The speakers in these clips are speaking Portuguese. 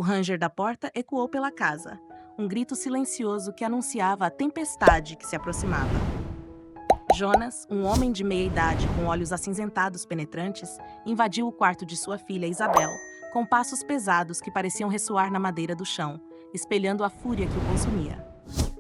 ranger da porta ecoou pela casa, um grito silencioso que anunciava a tempestade que se aproximava. Jonas, um homem de meia-idade com olhos acinzentados penetrantes, invadiu o quarto de sua filha Isabel, com passos pesados que pareciam ressoar na madeira do chão, espelhando a fúria que o consumia.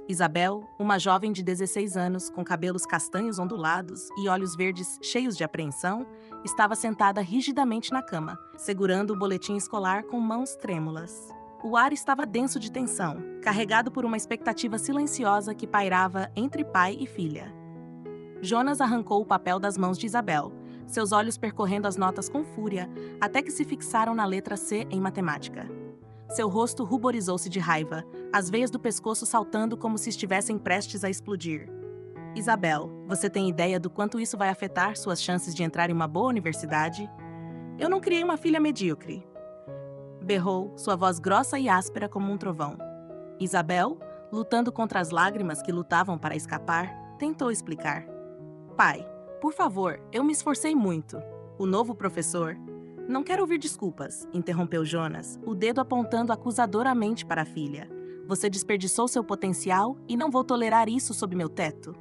Isabel, uma jovem de 16 anos, com cabelos castanhos ondulados e olhos verdes cheios de apreensão, estava sentada rigidamente na cama, segurando o boletim escolar com mãos trêmulas. O ar estava denso de tensão, carregado por uma expectativa silenciosa que pairava entre pai e filha. Jonas arrancou o papel das mãos de Isabel, seus olhos percorrendo as notas com fúria, até que se fixaram na letra C em matemática. Seu rosto ruborizou-se de raiva, as veias do pescoço saltando como se estivessem prestes a explodir. Isabel, você tem ideia do quanto isso vai afetar suas chances de entrar em uma boa universidade? Eu não criei uma filha medíocre. Berrou, sua voz grossa e áspera como um trovão. Isabel, lutando contra as lágrimas que lutavam para escapar, tentou explicar. Pai, por favor, eu me esforcei muito. O novo professor... Não quero ouvir desculpas, interrompeu Jonas, o dedo apontando acusadoramente para a filha. Você desperdiçou seu potencial e não vou tolerar isso sob meu teto.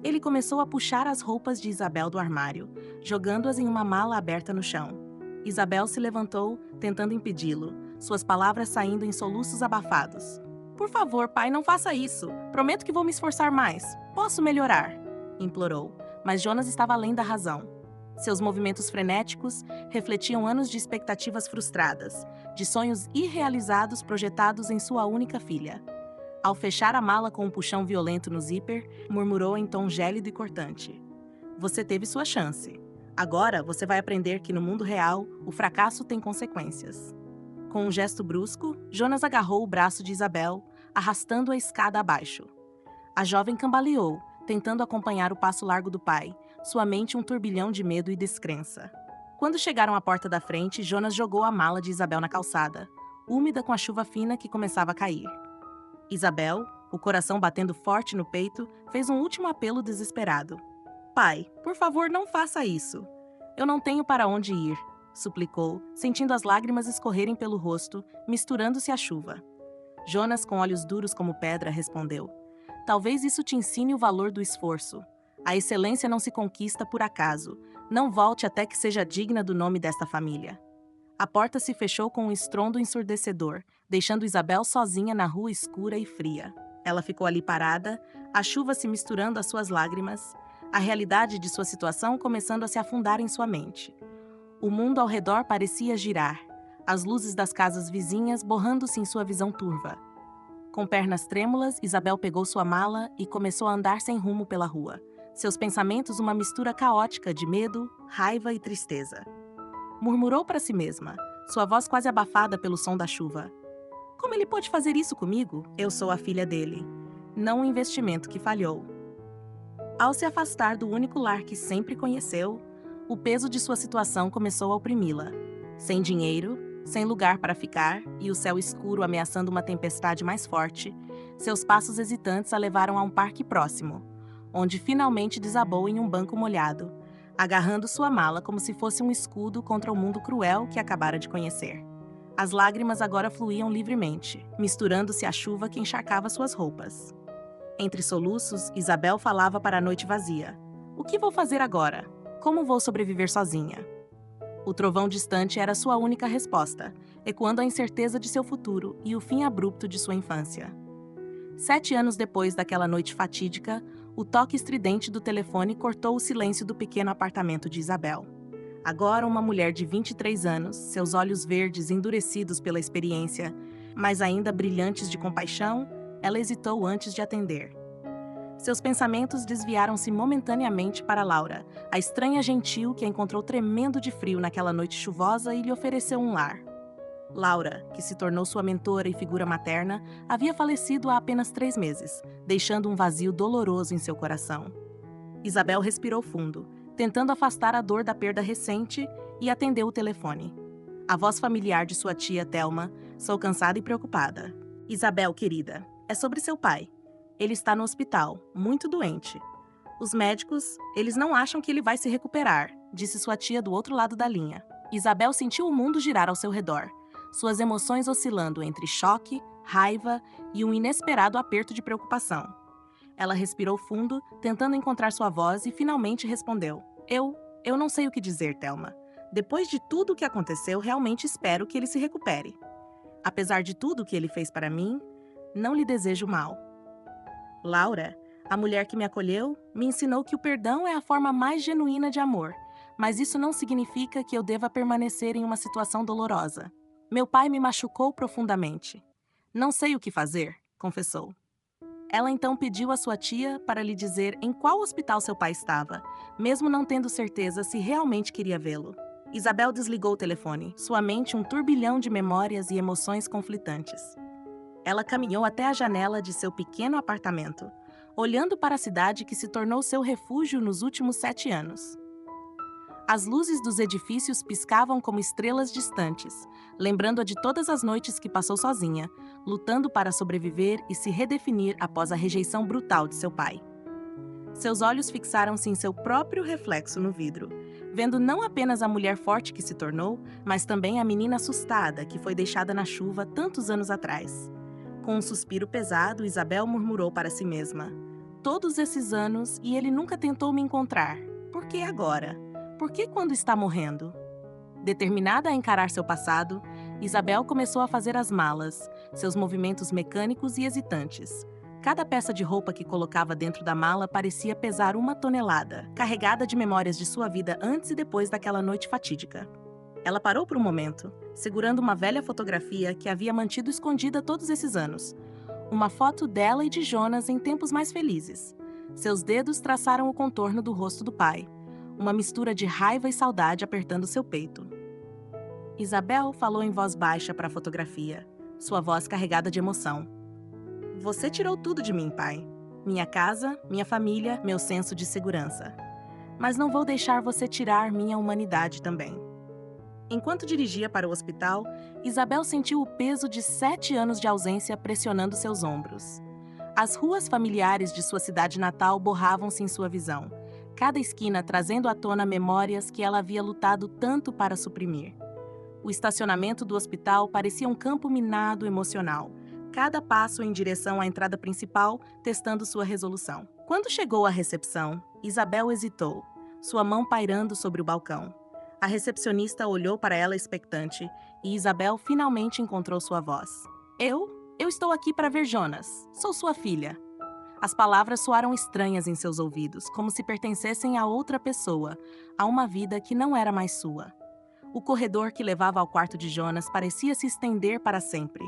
Ele começou a puxar as roupas de Isabel do armário, jogando-as em uma mala aberta no chão. Isabel se levantou, tentando impedi-lo, suas palavras saindo em soluços abafados. Por favor, pai, não faça isso. Prometo que vou me esforçar mais. Posso melhorar, implorou, mas Jonas estava além da razão. Seus movimentos frenéticos refletiam anos de expectativas frustradas, de sonhos irrealizados projetados em sua única filha. Ao fechar a mala com um puxão violento no zíper, murmurou em tom gélido e cortante. Você teve sua chance. Agora você vai aprender que no mundo real, o fracasso tem consequências. Com um gesto brusco, Jonas agarrou o braço de Isabel, arrastando a escada abaixo. A jovem cambaleou, tentando acompanhar o passo largo do pai, sua mente um turbilhão de medo e descrença. Quando chegaram à porta da frente, Jonas jogou a mala de Isabel na calçada, úmida com a chuva fina que começava a cair. Isabel, o coração batendo forte no peito, fez um último apelo desesperado. Pai, por favor, não faça isso. Eu não tenho para onde ir, suplicou, sentindo as lágrimas escorrerem pelo rosto, misturando-se à chuva. Jonas, com olhos duros como pedra, respondeu. Talvez isso te ensine o valor do esforço. A excelência não se conquista por acaso. Não volte até que seja digna do nome desta família. A porta se fechou com um estrondo ensurdecedor, deixando Isabel sozinha na rua escura e fria. Ela ficou ali parada, a chuva se misturando às suas lágrimas, a realidade de sua situação começando a se afundar em sua mente. O mundo ao redor parecia girar, as luzes das casas vizinhas borrando-se em sua visão turva. Com pernas trêmulas, Isabel pegou sua mala e começou a andar sem rumo pela rua. Seus pensamentos uma mistura caótica de medo, raiva e tristeza. Murmurou para si mesma, sua voz quase abafada pelo som da chuva. Como ele pode fazer isso comigo? Eu sou a filha dele. Não um investimento que falhou. Ao se afastar do único lar que sempre conheceu, o peso de sua situação começou a oprimi-la. Sem dinheiro, sem lugar para ficar e o céu escuro ameaçando uma tempestade mais forte, seus passos hesitantes a levaram a um parque próximo, onde finalmente desabou em um banco molhado, agarrando sua mala como se fosse um escudo contra o mundo cruel que acabara de conhecer. As lágrimas agora fluíam livremente, misturando-se à chuva que encharcava suas roupas. Entre soluços, Isabel falava para a noite vazia. O que vou fazer agora? Como vou sobreviver sozinha? O trovão distante era sua única resposta, ecoando a incerteza de seu futuro e o fim abrupto de sua infância. 7 anos depois daquela noite fatídica, o toque estridente do telefone cortou o silêncio do pequeno apartamento de Isabel. Agora uma mulher de 23 anos, seus olhos verdes endurecidos pela experiência, mas ainda brilhantes de compaixão, ela hesitou antes de atender. Seus pensamentos desviaram-se momentaneamente para Laura, a estranha gentil que a encontrou tremendo de frio naquela noite chuvosa e lhe ofereceu um lar. Laura, que se tornou sua mentora e figura materna, havia falecido há apenas 3 meses, deixando um vazio doloroso em seu coração. Isabel respirou fundo, tentando afastar a dor da perda recente, e atendeu o telefone. A voz familiar de sua tia Thelma soou cansada e preocupada. Isabel, querida, é sobre seu pai. Ele está no hospital, muito doente. Os médicos, eles não acham que ele vai se recuperar, disse sua tia do outro lado da linha. Isabel sentiu o mundo girar ao seu redor. suas emoções oscilando entre choque, raiva e um inesperado aperto de preocupação. Ela respirou fundo, tentando encontrar sua voz e finalmente respondeu: Eu não sei o que dizer, Thelma. Depois de tudo o que aconteceu, realmente espero que ele se recupere. Apesar de tudo que ele fez para mim, não lhe desejo mal. Laura, a mulher que me acolheu, me ensinou que o perdão é a forma mais genuína de amor, mas isso não significa que eu deva permanecer em uma situação dolorosa. Meu pai me machucou profundamente. Não sei o que fazer, confessou. Ela então pediu à sua tia para lhe dizer em qual hospital seu pai estava, mesmo não tendo certeza se realmente queria vê-lo. Isabel desligou o telefone, sua mente um turbilhão de memórias e emoções conflitantes. Ela caminhou até a janela de seu pequeno apartamento, olhando para a cidade que se tornou seu refúgio nos últimos 7 anos. As luzes dos edifícios piscavam como estrelas distantes, lembrando-a de todas as noites que passou sozinha, lutando para sobreviver e se redefinir após a rejeição brutal de seu pai. Seus olhos fixaram-se em seu próprio reflexo no vidro, vendo não apenas a mulher forte que se tornou, mas também a menina assustada que foi deixada na chuva tantos anos atrás. Com um suspiro pesado, Isabel murmurou para si mesma: todos esses anos e ele nunca tentou me encontrar. Por que agora? Por que quando está morrendo? Determinada a encarar seu passado, Isabel começou a fazer as malas, seus movimentos mecânicos e hesitantes. Cada peça de roupa que colocava dentro da mala parecia pesar 1 tonelada, carregada de memórias de sua vida antes e depois daquela noite fatídica. Ela parou por um momento, segurando uma velha fotografia que havia mantido escondida todos esses anos. Uma foto dela e de Jonas em tempos mais felizes. Seus dedos traçaram o contorno do rosto do pai, uma mistura de raiva e saudade apertando seu peito. Isabel falou em voz baixa para a fotografia, sua voz carregada de emoção. Você tirou tudo de mim, pai. Minha casa, minha família, meu senso de segurança. Mas não vou deixar você tirar minha humanidade também. Enquanto dirigia para o hospital, Isabel sentiu o peso de 7 anos de ausência pressionando seus ombros. As ruas familiares de sua cidade natal borravam-se em sua visão, cada esquina trazendo à tona memórias que ela havia lutado tanto para suprimir. O estacionamento do hospital parecia um campo minado emocional, cada passo em direção à entrada principal, testando sua resolução. Quando chegou à recepção, Isabel hesitou, sua mão pairando sobre o balcão. A recepcionista olhou para ela expectante e Isabel finalmente encontrou sua voz. Eu estou aqui para ver Jonas. Sou sua filha. As palavras soaram estranhas em seus ouvidos, como se pertencessem a outra pessoa, a uma vida que não era mais sua. O corredor que levava ao quarto de Jonas parecia se estender para sempre.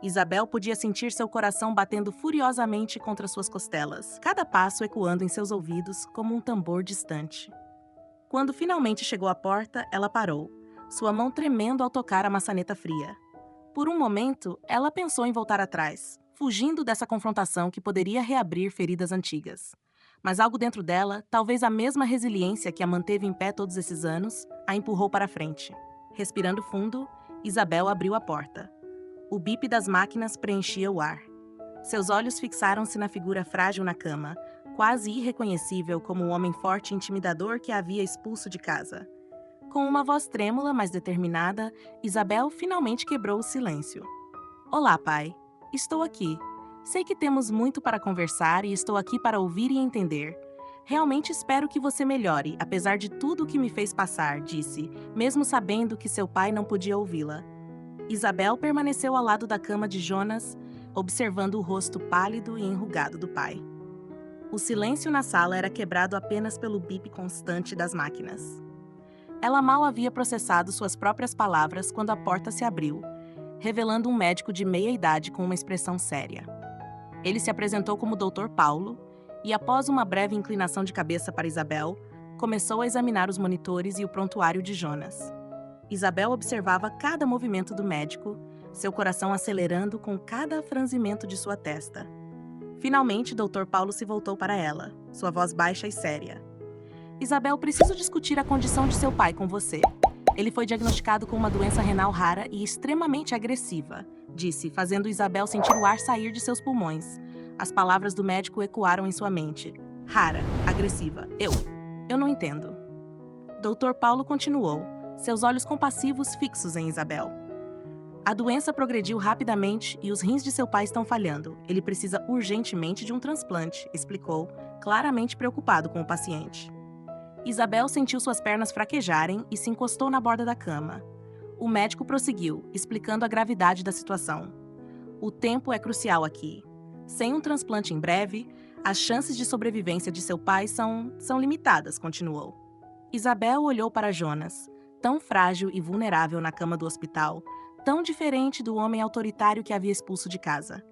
Isabel podia sentir seu coração batendo furiosamente contra suas costelas, cada passo ecoando em seus ouvidos como um tambor distante. Quando finalmente chegou à porta, ela parou, sua mão tremendo ao tocar a maçaneta fria. Por um momento, ela pensou em voltar atrás, fugindo dessa confrontação que poderia reabrir feridas antigas. Mas algo dentro dela, talvez a mesma resiliência que a manteve em pé todos esses anos, a empurrou para frente. Respirando fundo, Isabel abriu a porta. O bip das máquinas preenchia o ar. Seus olhos fixaram-se na figura frágil na cama, quase irreconhecível como o homem forte e intimidador que a havia expulso de casa. Com uma voz trêmula, mas determinada, Isabel finalmente quebrou o silêncio. Olá, pai. Estou aqui. Sei que temos muito para conversar e estou aqui para ouvir e entender. Realmente espero que você melhore, apesar de tudo o que me fez passar, disse, mesmo sabendo que seu pai não podia ouvi-la. Isabel permaneceu ao lado da cama de Jonas, observando o rosto pálido e enrugado do pai. O silêncio na sala era quebrado apenas pelo bip constante das máquinas. Ela mal havia processado suas próprias palavras quando a porta se abriu, revelando um médico de meia-idade com uma expressão séria. Ele se apresentou como Dr. Paulo e, após uma breve inclinação de cabeça para Isabel, começou a examinar os monitores e o prontuário de Jonas. Isabel observava cada movimento do médico, seu coração acelerando com cada franzimento de sua testa. Finalmente, Dr. Paulo se voltou para ela, sua voz baixa e séria. Isabel, preciso discutir a condição de seu pai com você. Ele foi diagnosticado com uma doença renal rara e extremamente agressiva, disse, fazendo Isabel sentir o ar sair de seus pulmões. As palavras do médico ecoaram em sua mente. Rara, agressiva. Eu não entendo. Dr. Paulo continuou, seus olhos compassivos fixos em Isabel. A doença progrediu rapidamente e os rins de seu pai estão falhando. Ele precisa urgentemente de um transplante, explicou, claramente preocupado com o paciente. Isabel sentiu suas pernas fraquejarem e se encostou na borda da cama. O médico prosseguiu, explicando a gravidade da situação. O tempo é crucial aqui. Sem um transplante em breve, as chances de sobrevivência de seu pai são limitadas, continuou. Isabel olhou para Jonas, tão frágil e vulnerável na cama do hospital, tão diferente do homem autoritário que havia expulso de casa.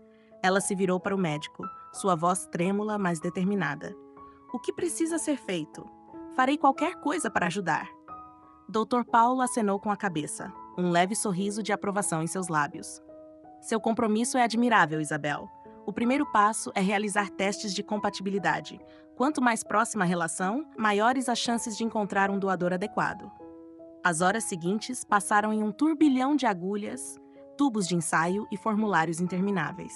Ela se virou para o médico, sua voz trêmula, mas determinada. O que precisa ser feito? Farei qualquer coisa para ajudar. Dr. Paulo acenou com a cabeça, um leve sorriso de aprovação em seus lábios. Seu compromisso é admirável, Isabel. O primeiro passo é realizar testes de compatibilidade. Quanto mais próxima a relação, maiores as chances de encontrar um doador adequado. As horas seguintes passaram em um turbilhão de agulhas, tubos de ensaio e formulários intermináveis.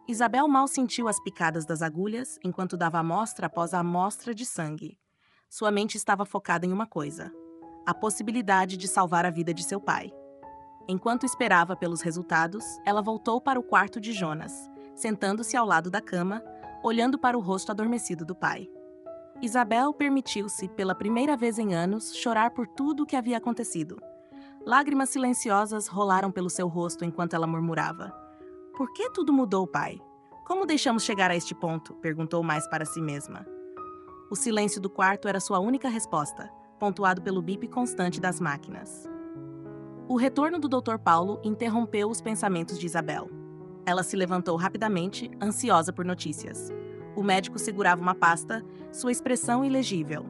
Isabel mal sentiu as picadas das agulhas enquanto dava amostra após a amostra de sangue. Sua mente estava focada em uma coisa: a possibilidade de salvar a vida de seu pai. Enquanto esperava pelos resultados, ela voltou para o quarto de Jonas, sentando-se ao lado da cama, olhando para o rosto adormecido do pai. Isabel permitiu-se, pela primeira vez em anos, chorar por tudo o que havia acontecido. Lágrimas silenciosas rolaram pelo seu rosto enquanto ela murmurava. Por que tudo mudou, pai? Como deixamos chegar a este ponto? Perguntou mais para si mesma. O silêncio do quarto era sua única resposta, pontuado pelo bip constante das máquinas. O retorno do Dr. Paulo interrompeu os pensamentos de Isabel. Ela se levantou rapidamente, ansiosa por notícias. O médico segurava uma pasta, sua expressão ilegível.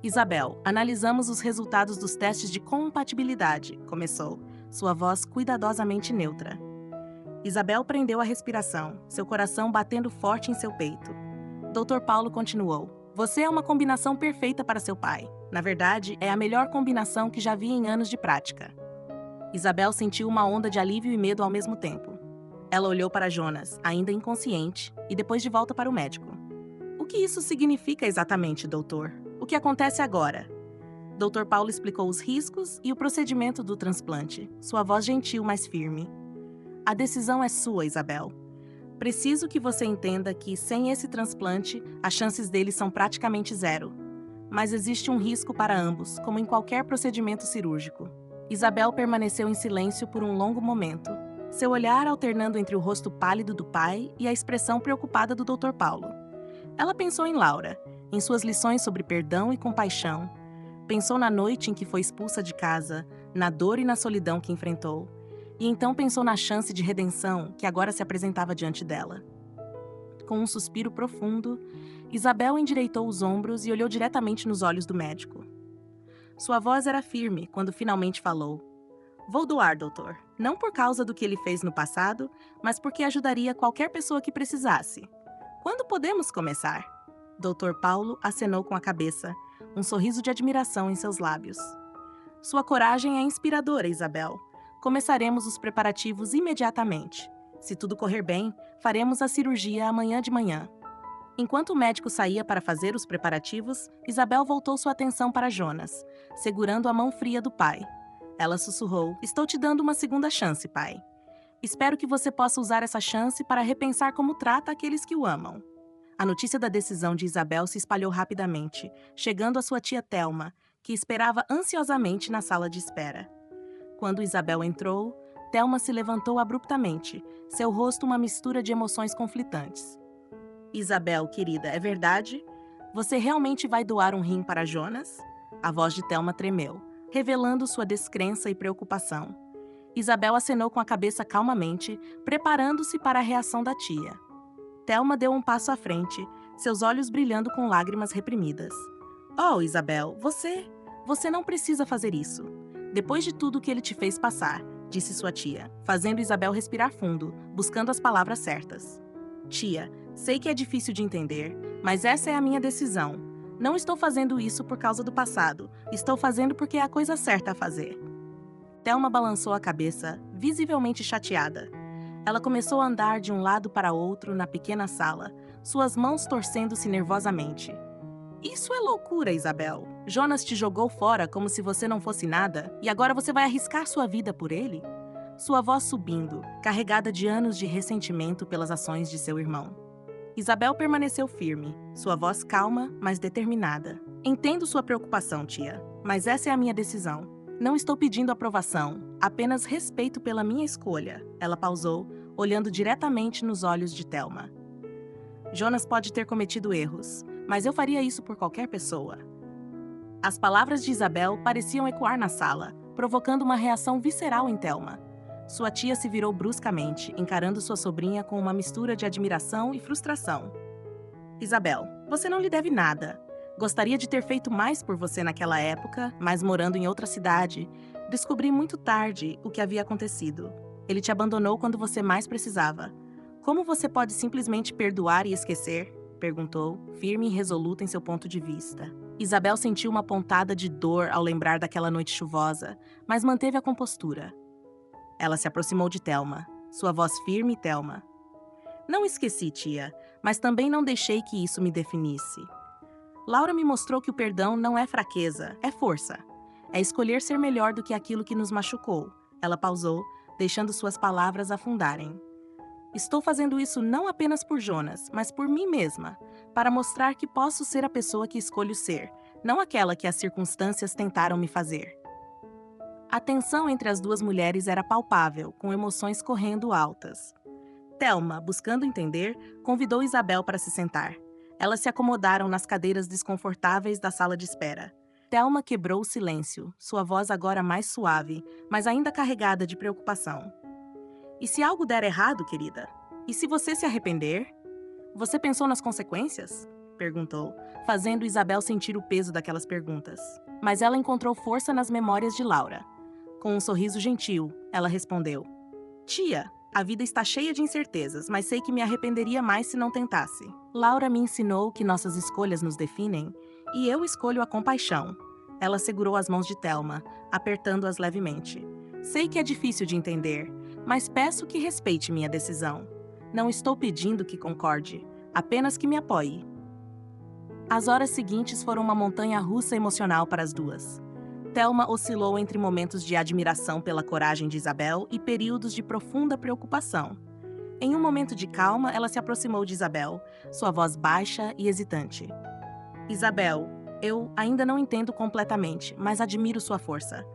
Isabel, analisamos os resultados dos testes de compatibilidade, começou, sua voz cuidadosamente neutra. Isabel prendeu a respiração, seu coração batendo forte em seu peito. Dr. Paulo continuou. Você é uma combinação perfeita para seu pai. Na verdade, é a melhor combinação que já vi em anos de prática. Isabel sentiu uma onda de alívio e medo ao mesmo tempo. Ela olhou para Jonas, ainda inconsciente, e depois de volta para o médico. O que isso significa exatamente, doutor? O que acontece agora? Dr. Paulo explicou os riscos e o procedimento do transplante, sua voz gentil, mas firme. A decisão é sua, Isabel. Preciso que você entenda que, sem esse transplante, as chances dele são praticamente zero. Mas existe um risco para ambos, como em qualquer procedimento cirúrgico. Isabel permaneceu em silêncio por um longo momento, seu olhar alternando entre o rosto pálido do pai e a expressão preocupada do Dr. Paulo. Ela pensou em Laura, em suas lições sobre perdão e compaixão. Pensou na noite em que foi expulsa de casa, na dor e na solidão que enfrentou. E então pensou na chance de redenção que agora se apresentava diante dela. Com um suspiro profundo, Isabel endireitou os ombros e olhou diretamente nos olhos do médico. Sua voz era firme quando finalmente falou. Vou doar, doutor. Não por causa do que ele fez no passado, mas porque ajudaria qualquer pessoa que precisasse. Quando podemos começar? Dr. Paulo acenou com a cabeça, um sorriso de admiração em seus lábios. Sua coragem é inspiradora, Isabel. Começaremos os preparativos imediatamente. Se tudo correr bem, faremos a cirurgia amanhã de manhã. Enquanto o médico saía para fazer os preparativos, Isabel voltou sua atenção para Jonas, segurando a mão fria do pai. Ela sussurrou, estou te dando uma segunda chance, pai. Espero que você possa usar essa chance para repensar como trata aqueles que o amam. A notícia da decisão de Isabel se espalhou rapidamente, chegando à sua tia Thelma, que esperava ansiosamente na sala de espera. Quando Isabel entrou, Thelma se levantou abruptamente, seu rosto uma mistura de emoções conflitantes. Isabel, querida, é verdade? Você realmente vai doar um rim para Jonas? A voz de Thelma tremeu, revelando sua descrença e preocupação. Isabel acenou com a cabeça calmamente, preparando-se para a reação da tia. Thelma deu um passo à frente, seus olhos brilhando com lágrimas reprimidas. Oh, Isabel, você não precisa fazer isso. Depois de tudo que ele te fez passar, disse sua tia, fazendo Isabel respirar fundo, buscando as palavras certas. Tia, sei que é difícil de entender, mas essa é a minha decisão. Não estou fazendo isso por causa do passado, estou fazendo porque é a coisa certa a fazer. Thelma balançou a cabeça, visivelmente chateada. Ela começou a andar de um lado para outro na pequena sala, suas mãos torcendo-se nervosamente. Isso é loucura, Isabel. Jonas te jogou fora como se você não fosse nada, e agora você vai arriscar sua vida por ele? sua voz subindo, carregada de anos de ressentimento pelas ações de seu irmão. Isabel permaneceu firme, sua voz calma, mas determinada. Entendo sua preocupação, tia, mas essa é a minha decisão. Não estou pedindo aprovação, apenas respeito pela minha escolha. Ela pausou, olhando diretamente nos olhos de Thelma. Jonas pode ter cometido erros, mas eu faria isso por qualquer pessoa. As palavras de Isabel pareciam ecoar na sala, provocando uma reação visceral em Thelma. Sua tia se virou bruscamente, encarando sua sobrinha com uma mistura de admiração e frustração. Isabel, você não lhe deve nada. Gostaria de ter feito mais por você naquela época, mas morando em outra cidade, descobri muito tarde o que havia acontecido. Ele te abandonou quando você mais precisava. Como você pode simplesmente perdoar e esquecer? Perguntou, firme e resoluta em seu ponto de vista. Isabel sentiu uma pontada de dor ao lembrar daquela noite chuvosa, mas manteve a compostura. Ela se aproximou de Thelma, sua voz firme e Thelma. Não esqueci, tia, mas também não deixei que isso me definisse. Laura me mostrou que o perdão não é fraqueza, é força. É escolher ser melhor do que aquilo que nos machucou. Ela pausou, deixando suas palavras afundarem. Estou fazendo isso não apenas por Jonas, mas por mim mesma, para mostrar que posso ser a pessoa que escolho ser, não aquela que as circunstâncias tentaram me fazer. A tensão entre as duas mulheres era palpável, com emoções correndo altas. Thelma, buscando entender, convidou Isabel para se sentar. Elas se acomodaram nas cadeiras desconfortáveis da sala de espera. Thelma quebrou o silêncio, sua voz agora mais suave, mas ainda carregada de preocupação. E se algo der errado, querida? E se você se arrepender? Você pensou nas consequências? Perguntou, fazendo Isabel sentir o peso daquelas perguntas. Mas ela encontrou força nas memórias de Laura. Com um sorriso gentil, ela respondeu: Tia, a vida está cheia de incertezas, mas sei que me arrependeria mais se não tentasse. Laura me ensinou que nossas escolhas nos definem, e eu escolho a compaixão. Ela segurou as mãos de Thelma, apertando-as levemente. Sei que é difícil de entender, mas peço que respeite minha decisão. Não estou pedindo que concorde, apenas que me apoie. As horas seguintes foram uma montanha-russa emocional para as duas. Thelma oscilou entre momentos de admiração pela coragem de Isabel e períodos de profunda preocupação. Em um momento de calma, ela se aproximou de Isabel, sua voz baixa e hesitante. Isabel, eu ainda não entendo completamente, mas admiro sua força.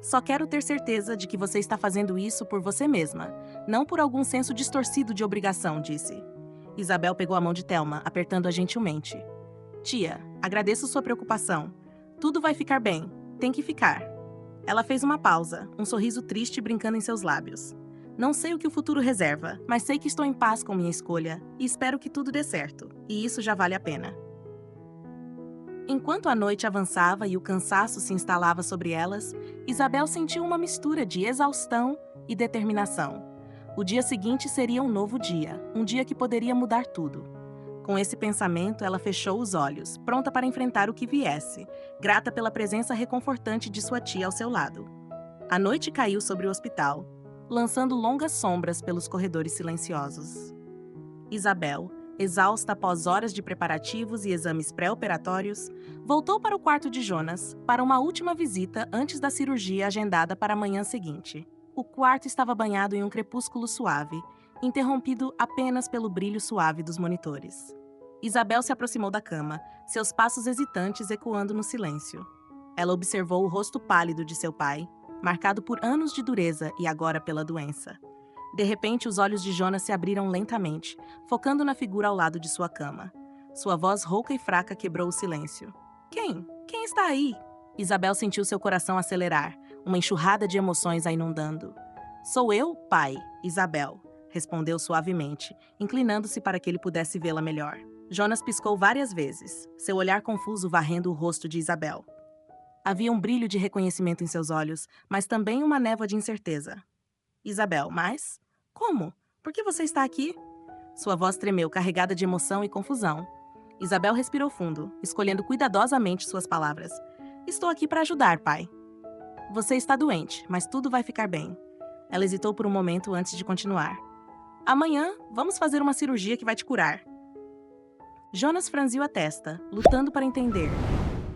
Só quero ter certeza de que você está fazendo isso por você mesma, não por algum senso distorcido de obrigação, disse. Isabel pegou a mão de Thelma, apertando-a gentilmente. Tia, agradeço sua preocupação. Tudo vai ficar bem. Tem que ficar. Ela fez uma pausa, um sorriso triste brincando em seus lábios. Não sei o que o futuro reserva, mas sei que estou em paz com minha escolha e espero que tudo dê certo, e isso já vale a pena. Enquanto a noite avançava e o cansaço se instalava sobre elas, Isabel sentiu uma mistura de exaustão e determinação. O dia seguinte seria um novo dia, um dia que poderia mudar tudo. Com esse pensamento, ela fechou os olhos, pronta para enfrentar o que viesse, grata pela presença reconfortante de sua tia ao seu lado. A noite caiu sobre o hospital, lançando longas sombras pelos corredores silenciosos. Isabel, exausta após horas de preparativos e exames pré-operatórios, voltou para o quarto de Jonas para uma última visita antes da cirurgia agendada para a manhã seguinte. O quarto estava banhado em um crepúsculo suave, interrompido apenas pelo brilho suave dos monitores. Isabel se aproximou da cama, seus passos hesitantes ecoando no silêncio. Ela observou o rosto pálido de seu pai, marcado por anos de dureza e agora pela doença. De repente, os olhos de Jonas se abriram lentamente, focando na figura ao lado de sua cama. Sua voz rouca e fraca quebrou o silêncio. Quem? Quem está aí? Isabel sentiu seu coração acelerar, uma enxurrada de emoções a inundando. Sou eu, pai, Isabel, respondeu suavemente, inclinando-se para que ele pudesse vê-la melhor. Jonas piscou várias vezes, seu olhar confuso varrendo o rosto de Isabel. Havia um brilho de reconhecimento em seus olhos, mas também uma névoa de incerteza. Isabel, mas? Como? Por que você está aqui? Sua voz tremeu, carregada de emoção e confusão. Isabel respirou fundo, escolhendo cuidadosamente suas palavras. Estou aqui para ajudar, pai. Você está doente, mas tudo vai ficar bem. Ela hesitou por um momento antes de continuar. Amanhã, vamos fazer uma cirurgia que vai te curar. Jonas franziu a testa, lutando para entender.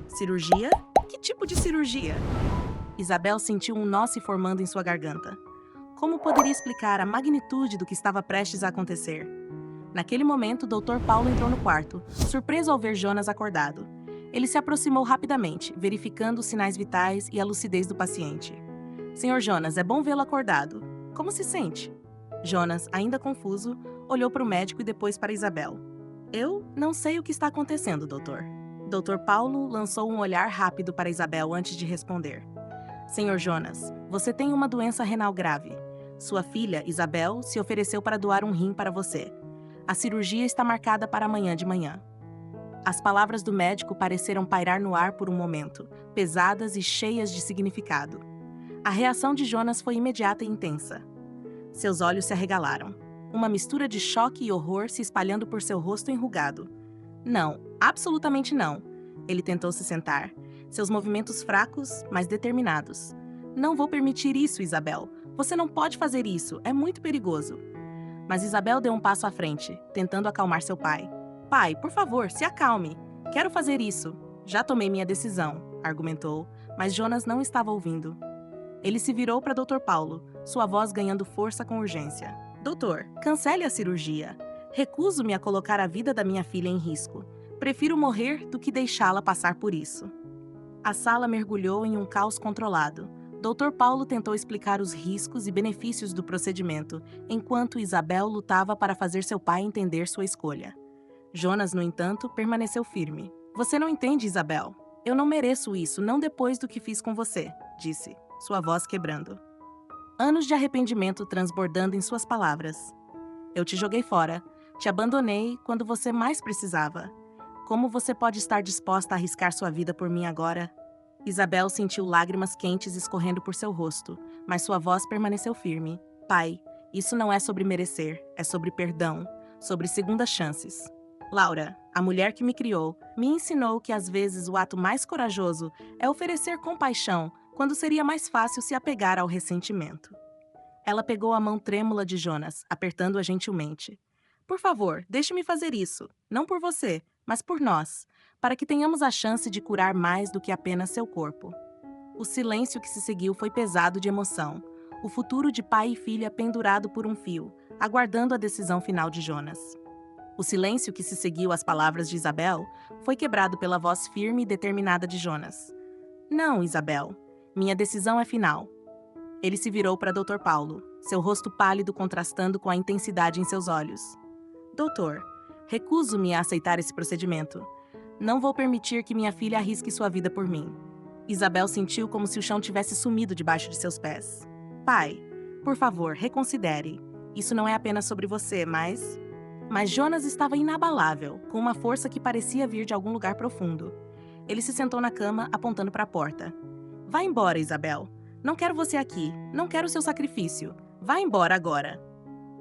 Cirurgia? Que tipo de cirurgia? Isabel sentiu um nó se formando em sua garganta. Como poderia explicar a magnitude do que estava prestes a acontecer? Naquele momento, o Dr. Paulo entrou no quarto, surpreso ao ver Jonas acordado. Ele se aproximou rapidamente, verificando os sinais vitais e a lucidez do paciente. Senhor Jonas, é bom vê-lo acordado. Como se sente? Jonas, ainda confuso, olhou para o médico e depois para Isabel. Eu não sei o que está acontecendo, doutor. Dr. Paulo lançou um olhar rápido para Isabel antes de responder. Senhor Jonas, você tem uma doença renal grave. Sua filha, Isabel, se ofereceu para doar um rim para você. A cirurgia está marcada para amanhã de manhã. As palavras do médico pareceram pairar no ar por um momento, pesadas e cheias de significado. A reação de Jonas foi imediata e intensa. Seus olhos se arregalaram. Uma mistura de choque e horror se espalhando por seu rosto enrugado. Não, absolutamente não. Ele tentou se sentar, seus movimentos fracos, mas determinados. Não vou permitir isso, Isabel. Você não pode fazer isso, é muito perigoso. Mas Isabel deu um passo à frente, tentando acalmar seu pai. Pai, por favor, se acalme. Quero fazer isso. Já tomei minha decisão, argumentou, mas Jonas não estava ouvindo. Ele se virou para Dr. Paulo, sua voz ganhando força com urgência. Doutor, cancele a cirurgia. Recuso-me a colocar a vida da minha filha em risco. Prefiro morrer do que deixá-la passar por isso. A sala mergulhou em um caos controlado. Dr. Paulo tentou explicar os riscos e benefícios do procedimento, enquanto Isabel lutava para fazer seu pai entender sua escolha. Jonas, no entanto, permaneceu firme. Você não entende, Isabel. Eu não mereço isso, não depois do que fiz com você, disse, sua voz quebrando. Anos de arrependimento transbordando em suas palavras. Eu te joguei fora, te abandonei quando você mais precisava. Como você pode estar disposta a arriscar sua vida por mim agora? Isabel sentiu lágrimas quentes escorrendo por seu rosto, mas sua voz permaneceu firme. Pai, isso não é sobre merecer, é sobre perdão, sobre segundas chances. Laura, a mulher que me criou, me ensinou que às vezes o ato mais corajoso é oferecer compaixão quando seria mais fácil se apegar ao ressentimento. Ela pegou a mão trêmula de Jonas, apertando-a gentilmente. Por favor, deixe-me fazer isso, não por você, mas por nós, para que tenhamos a chance de curar mais do que apenas seu corpo. O silêncio que se seguiu foi pesado de emoção, o futuro de pai e filha pendurado por um fio, aguardando a decisão final de Jonas. O silêncio que se seguiu às palavras de Isabel foi quebrado pela voz firme e determinada de Jonas. Não, Isabel, minha decisão é final. Ele se virou para Dr. Paulo, seu rosto pálido contrastando com a intensidade em seus olhos. Doutor, recuso-me a aceitar esse procedimento. Não vou permitir que minha filha arrisque sua vida por mim. Isabel sentiu como se o chão tivesse sumido debaixo de seus pés. Pai, por favor, reconsidere. Isso não é apenas sobre você, mas... Mas Jonas estava inabalável, com uma força que parecia vir de algum lugar profundo. Ele se sentou na cama, apontando para a porta. Vá embora, Isabel. Não quero você aqui. Não quero seu sacrifício. Vá embora agora,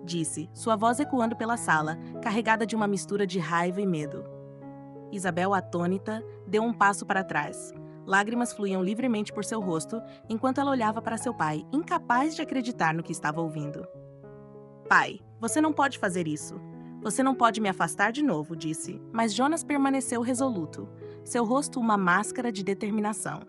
disse, sua voz ecoando pela sala, carregada de uma mistura de raiva e medo. Isabel, atônita, deu um passo para trás. Lágrimas fluíam livremente por seu rosto, enquanto ela olhava para seu pai, incapaz de acreditar no que estava ouvindo. Pai, você não pode fazer isso. Você não pode me afastar de novo, disse, mas Jonas permaneceu resoluto, seu rosto uma máscara de determinação.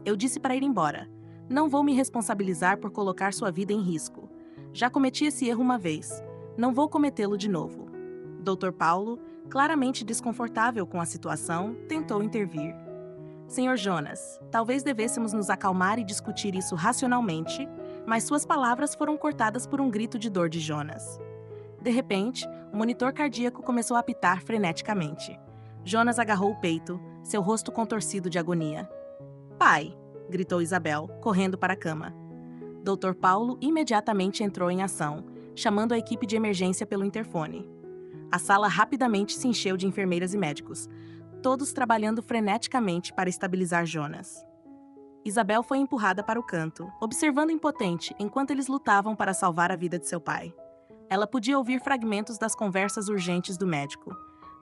Eu disse para ir embora. Não vou me responsabilizar por colocar sua vida em risco. Já cometi esse erro uma vez. Não vou cometê-lo de novo. Dr. Paulo, claramente desconfortável com a situação, tentou intervir. Senhor Jonas, talvez devêssemos nos acalmar e discutir isso racionalmente, mas suas palavras foram cortadas por um grito de dor de Jonas. De repente, o monitor cardíaco começou a apitar freneticamente. Jonas agarrou o peito, seu rosto contorcido de agonia. Pai! Gritou Isabel, correndo para a cama. Dr. Paulo imediatamente entrou em ação, chamando a equipe de emergência pelo interfone. A sala rapidamente se encheu de enfermeiras e médicos, todos trabalhando freneticamente para estabilizar Jonas. Isabel foi empurrada para o canto, observando impotente enquanto eles lutavam para salvar a vida de seu pai. Ela podia ouvir fragmentos das conversas urgentes do médico.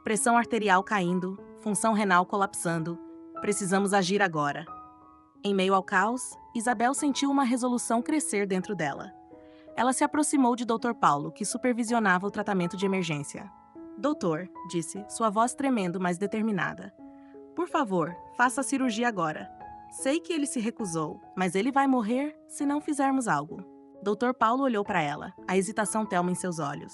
Pressão arterial caindo, função renal colapsando. Precisamos agir agora. Em meio ao caos, Isabel sentiu uma resolução crescer dentro dela. Ela se aproximou de Dr. Paulo, que supervisionava o tratamento de emergência. Doutor, disse, sua voz tremendo, mas determinada. Por favor, faça a cirurgia agora. Sei que ele se recusou, mas ele vai morrer se não fizermos algo. Dr. Paulo olhou para ela, a hesitação telma em seus olhos.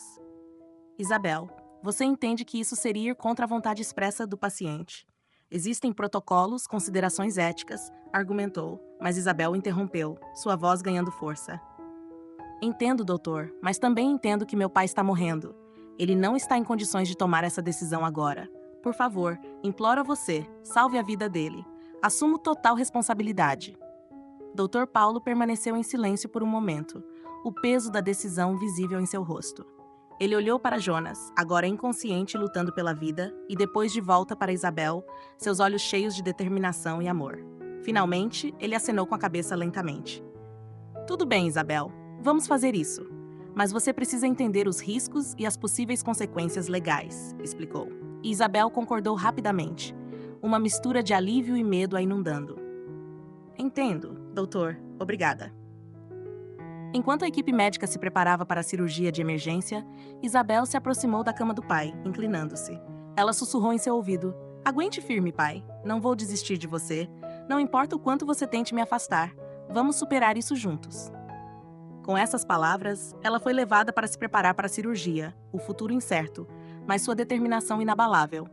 Isabel, você entende que isso seria ir contra a vontade expressa do paciente. Existem protocolos, considerações éticas, argumentou, mas Isabel o interrompeu, sua voz ganhando força. Entendo, doutor, mas também entendo que meu pai está morrendo. Ele não está em condições de tomar essa decisão agora. Por favor, imploro a você, salve a vida dele. Assumo total responsabilidade. Dr. Paulo permaneceu em silêncio por um momento, o peso da decisão visível em seu rosto. Ele olhou para Jonas, agora inconsciente lutando pela vida, e depois de volta para Isabel, seus olhos cheios de determinação e amor. Finalmente, ele acenou com a cabeça lentamente. Tudo bem, Isabel, vamos fazer isso. Mas você precisa entender os riscos e as possíveis consequências legais, explicou. E Isabel concordou rapidamente, uma mistura de alívio e medo a inundando. Entendo, doutor. Obrigada. Enquanto a equipe médica se preparava para a cirurgia de emergência, Isabel se aproximou da cama do pai, inclinando-se. Ela sussurrou em seu ouvido: aguente firme, pai. Não vou desistir de você. Não importa o quanto você tente me afastar. Vamos superar isso juntos. Com essas palavras, ela foi levada para se preparar para a cirurgia, o futuro incerto, mas sua determinação inabalável.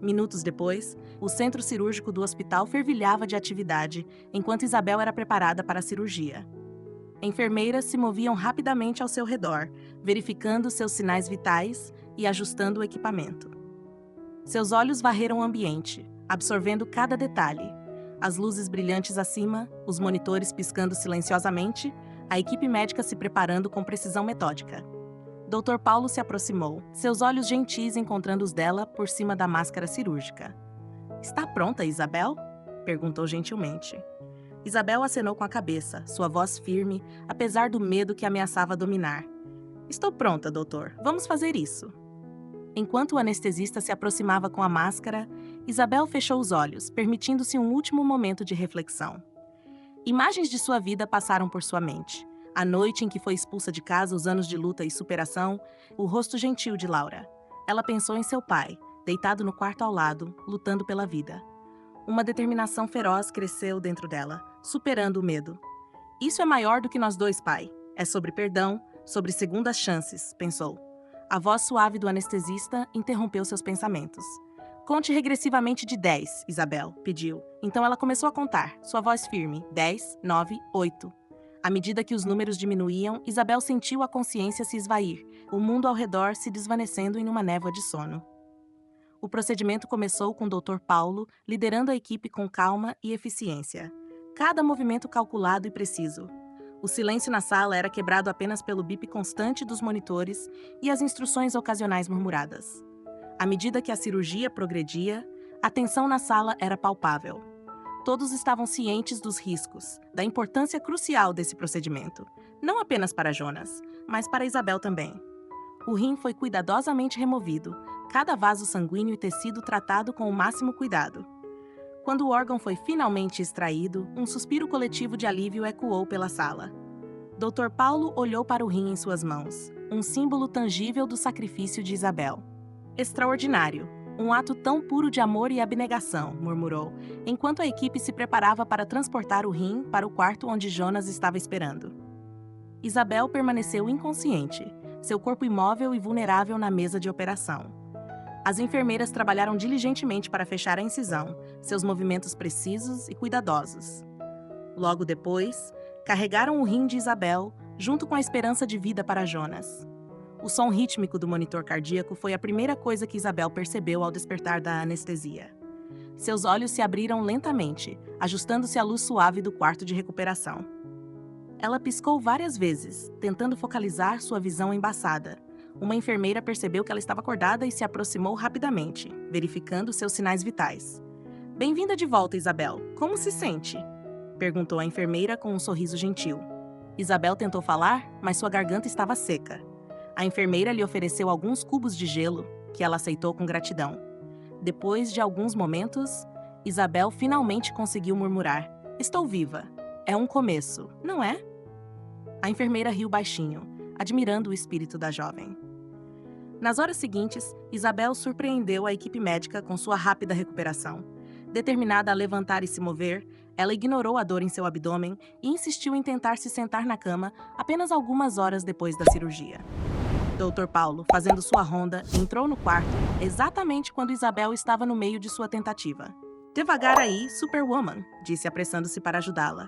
Minutos depois, o centro cirúrgico do hospital fervilhava de atividade, enquanto Isabel era preparada para a cirurgia. Enfermeiras se moviam rapidamente ao seu redor, verificando seus sinais vitais e ajustando o equipamento. Seus olhos varreram o ambiente, absorvendo cada detalhe. As luzes brilhantes acima, os monitores piscando silenciosamente, a equipe médica se preparando com precisão metódica. Dr. Paulo se aproximou, seus olhos gentis encontrando os dela por cima da máscara cirúrgica. Está pronta, Isabel? Perguntou gentilmente. Isabel acenou com a cabeça, sua voz firme, apesar do medo que ameaçava dominar. Estou pronta, doutor. Vamos fazer isso. Enquanto o anestesista se aproximava com a máscara, Isabel fechou os olhos, permitindo-se um último momento de reflexão. Imagens de sua vida passaram por sua mente. A noite em que foi expulsa de casa, os anos de luta e superação, o rosto gentil de Laura. Ela pensou em seu pai, deitado no quarto ao lado, lutando pela vida. Uma determinação feroz cresceu dentro dela, superando o medo. Isso é maior do que nós dois, pai. É sobre perdão, sobre segundas chances, pensou. A voz suave do anestesista interrompeu seus pensamentos. Conte regressivamente de 10, Isabel, pediu. Então ela começou a contar, sua voz firme. 10, 9, 8. À medida que os números diminuíam, Isabel sentiu a consciência se esvair, o mundo ao redor se desvanecendo em uma névoa de sono. O procedimento começou com o Dr. Paulo, liderando a equipe com calma e eficiência. Cada movimento calculado e preciso. O silêncio na sala era quebrado apenas pelo bip constante dos monitores e as instruções ocasionais murmuradas. À medida que a cirurgia progredia, a tensão na sala era palpável. Todos estavam cientes dos riscos, da importância crucial desse procedimento, não apenas para Jonas, mas para Isabel também. O rim foi cuidadosamente removido, cada vaso sanguíneo e tecido tratado com o máximo cuidado. Quando o órgão foi finalmente extraído, um suspiro coletivo de alívio ecoou pela sala. Dr. Paulo olhou para o rim em suas mãos, um símbolo tangível do sacrifício de Isabel. Extraordinário! Um ato tão puro de amor e abnegação, murmurou, enquanto a equipe se preparava para transportar o rim para o quarto onde Jonas estava esperando. Isabel permaneceu inconsciente, seu corpo imóvel e vulnerável na mesa de operação. As enfermeiras trabalharam diligentemente para fechar a incisão, seus movimentos precisos e cuidadosos. Logo depois, carregaram o rim de Isabel, junto com a esperança de vida para Jonas. O som rítmico do monitor cardíaco foi a primeira coisa que Isabel percebeu ao despertar da anestesia. Seus olhos se abriram lentamente, ajustando-se à luz suave do quarto de recuperação. Ela piscou várias vezes, tentando focalizar sua visão embaçada. Uma enfermeira percebeu que ela estava acordada e se aproximou rapidamente, verificando seus sinais vitais. Bem-vinda de volta, Isabel. Como se sente? Perguntou a enfermeira com um sorriso gentil. Isabel tentou falar, mas sua garganta estava seca. A enfermeira lhe ofereceu alguns cubos de gelo, que ela aceitou com gratidão. Depois de alguns momentos, Isabel finalmente conseguiu murmurar: "Estou viva. É um começo, não é?" A enfermeira riu baixinho, admirando o espírito da jovem. Nas horas seguintes, Isabel surpreendeu a equipe médica com sua rápida recuperação. Determinada a levantar e se mover, Ela ignorou a dor em seu abdômen e insistiu em tentar se sentar na cama apenas algumas horas depois da cirurgia. Dr. Paulo, fazendo sua ronda, entrou no quarto exatamente quando Isabel estava no meio de sua tentativa. "Devagar aí, Superwoman", disse apressando-se para ajudá-la.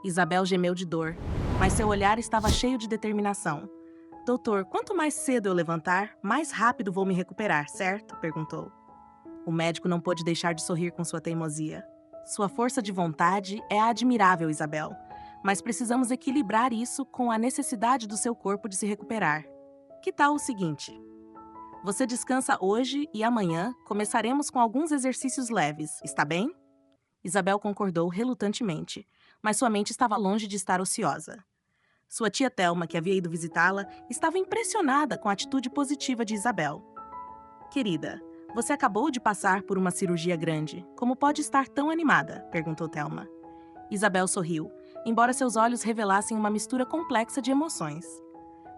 Isabel gemeu de dor, mas seu olhar estava cheio de determinação. "Doutor, quanto mais cedo eu levantar, mais rápido vou me recuperar, certo?", perguntou. O médico não pôde deixar de sorrir com sua teimosia. "Sua força de vontade é admirável, Isabel, mas precisamos equilibrar isso com a necessidade do seu corpo de se recuperar. Que tal o seguinte? Você descansa hoje e amanhã começaremos com alguns exercícios leves, está bem?" Isabel concordou relutantemente, mas sua mente estava longe de estar ociosa. Sua tia Thelma, que havia ido visitá-la, estava impressionada com a atitude positiva de Isabel. "Querida, você acabou de passar por uma cirurgia grande. Como pode estar tão animada?", perguntou Thelma. Isabel sorriu, embora seus olhos revelassem uma mistura complexa de emoções.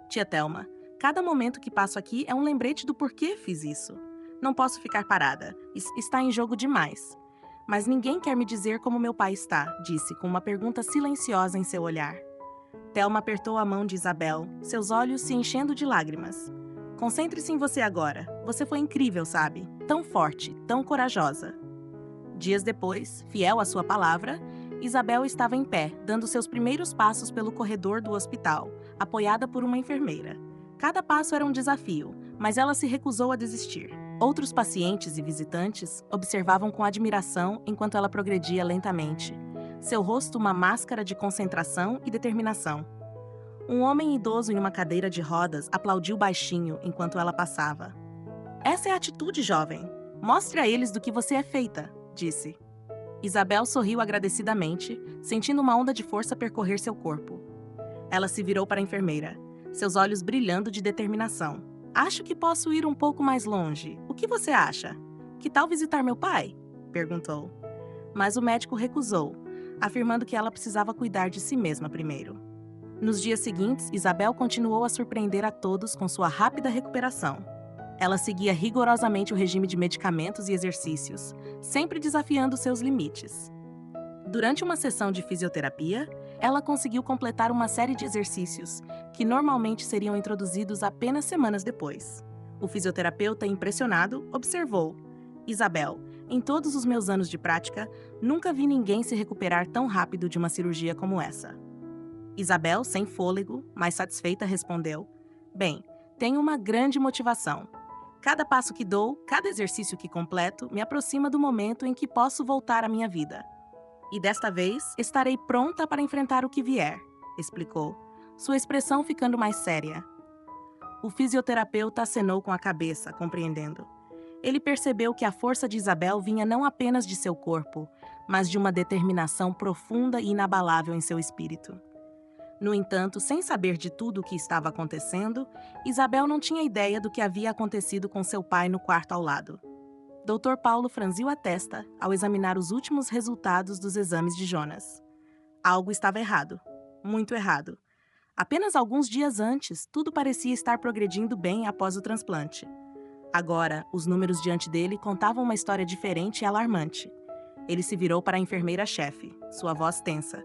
"Tia Thelma, cada momento que passo aqui é um lembrete do porquê fiz isso. Não posso ficar parada. Está em jogo demais. Mas ninguém quer me dizer como meu pai está", disse, com uma pergunta silenciosa em seu olhar. Thelma apertou a mão de Isabel, seus olhos se enchendo de lágrimas. "Concentre-se em você agora. Você foi incrível, sabe? Tão forte, tão corajosa." Dias depois, fiel à sua palavra, Isabel estava em pé, dando seus primeiros passos pelo corredor do hospital, apoiada por uma enfermeira. Cada passo era um desafio, mas ela se recusou a desistir. Outros pacientes e visitantes observavam com admiração enquanto ela progredia lentamente. Seu rosto uma máscara de concentração e determinação. Um homem idoso em uma cadeira de rodas aplaudiu baixinho enquanto ela passava. "Essa é a atitude, jovem. Mostre a eles do que você é feita", disse. Isabel sorriu agradecidamente, sentindo uma onda de força percorrer seu corpo. Ela se virou para a enfermeira, seus olhos brilhando de determinação. "Acho que posso ir um pouco mais longe. O que você acha? Que tal visitar meu pai?", perguntou. Mas o médico recusou, afirmando que ela precisava cuidar de si mesma primeiro. Nos dias seguintes, Isabel continuou a surpreender a todos com sua rápida recuperação. Ela seguia rigorosamente o regime de medicamentos e exercícios, sempre desafiando seus limites. Durante uma sessão de fisioterapia, ela conseguiu completar uma série de exercícios que normalmente seriam introduzidos apenas semanas depois. O fisioterapeuta, impressionado, observou: "Isabel, em todos os meus anos de prática, nunca vi ninguém se recuperar tão rápido de uma cirurgia como essa." Isabel, sem fôlego, mas satisfeita, respondeu: "Bem, tenho uma grande motivação. Cada passo que dou, cada exercício que completo, me aproxima do momento em que posso voltar à minha vida. E desta vez, estarei pronta para enfrentar o que vier", explicou, sua expressão ficando mais séria. O fisioterapeuta acenou com a cabeça, compreendendo. Ele percebeu que a força de Isabel vinha não apenas de seu corpo, mas de uma determinação profunda e inabalável em seu espírito. No entanto, sem saber de tudo o que estava acontecendo, Isabel não tinha ideia do que havia acontecido com seu pai no quarto ao lado. Dr. Paulo franziu a testa ao examinar os últimos resultados dos exames de Jonas. Algo estava errado. Muito errado. Apenas alguns dias antes, tudo parecia estar progredindo bem após o transplante. Agora, os números diante dele contavam uma história diferente e alarmante. Ele se virou para a enfermeira-chefe, sua voz tensa.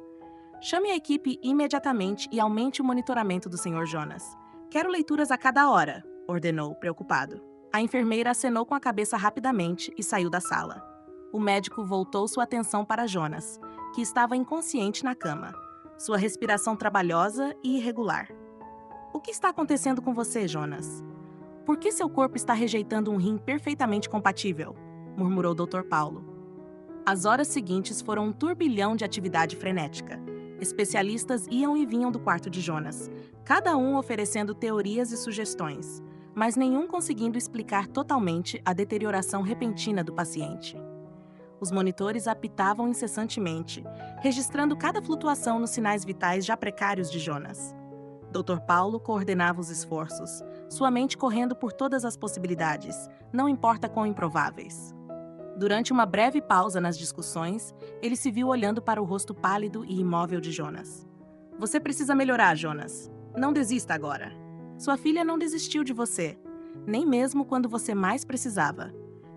"Chame a equipe imediatamente e aumente o monitoramento do Sr. Jonas. Quero leituras a cada hora", ordenou, preocupado. A enfermeira acenou com a cabeça rapidamente e saiu da sala. O médico voltou sua atenção para Jonas, que estava inconsciente na cama, sua respiração trabalhosa e irregular. "O que está acontecendo com você, Jonas? Por que seu corpo está rejeitando um rim perfeitamente compatível?", murmurou o Dr. Paulo. As horas seguintes foram um turbilhão de atividade frenética. Especialistas iam e vinham do quarto de Jonas, cada um oferecendo teorias e sugestões, mas nenhum conseguindo explicar totalmente a deterioração repentina do paciente. Os monitores apitavam incessantemente, registrando cada flutuação nos sinais vitais já precários de Jonas. Dr. Paulo coordenava os esforços, sua mente correndo por todas as possibilidades, não importa quão improváveis. Durante uma breve pausa nas discussões, ele se viu olhando para o rosto pálido e imóvel de Jonas. "Você precisa melhorar, Jonas. Não desista agora. Sua filha não desistiu de você, nem mesmo quando você mais precisava.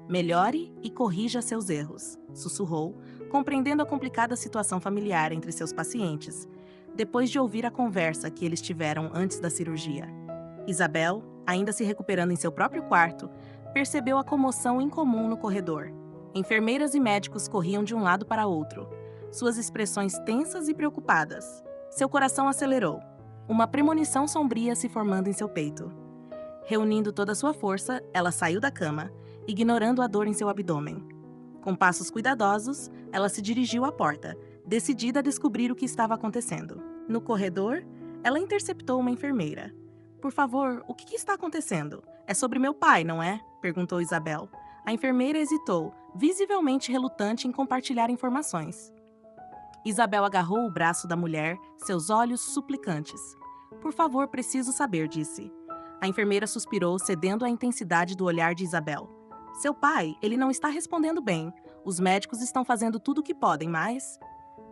Melhore e corrija seus erros", sussurrou, compreendendo a complicada situação familiar entre seus pacientes, depois de ouvir a conversa que eles tiveram antes da cirurgia. Isabel, ainda se recuperando em seu próprio quarto, percebeu a comoção incomum no corredor. Enfermeiras e médicos corriam de um lado para outro, suas expressões tensas e preocupadas. Seu coração acelerou, uma premonição sombria se formando em seu peito. Reunindo toda a sua força, ela saiu da cama, ignorando a dor em seu abdômen. Com passos cuidadosos, ela se dirigiu à porta, decidida a descobrir o que estava acontecendo. No corredor, ela interceptou uma enfermeira. "Por favor, o que está acontecendo? É sobre meu pai, não é?" perguntou Isabel. A enfermeira hesitou, visivelmente relutante em compartilhar informações. Isabel agarrou o braço da mulher, seus olhos suplicantes. "Por favor, preciso saber", disse. A enfermeira suspirou, cedendo à intensidade do olhar de Isabel. "Seu pai, ele não está respondendo bem. Os médicos estão fazendo tudo o que podem, mas..."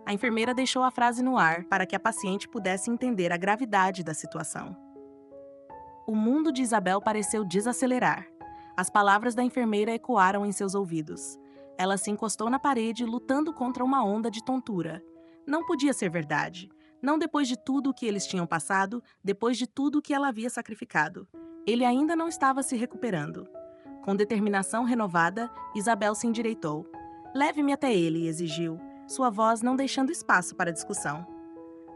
A enfermeira deixou a frase no ar para que a paciente pudesse entender a gravidade da situação. O mundo de Isabel pareceu desacelerar. As palavras da enfermeira ecoaram em seus ouvidos. Ela se encostou na parede, lutando contra uma onda de tontura. Não podia ser verdade. Não depois de tudo o que eles tinham passado, depois de tudo o que ela havia sacrificado. Ele ainda não estava se recuperando. Com determinação renovada, Isabel se endireitou. "Leve-me até ele", exigiu, sua voz não deixando espaço para discussão.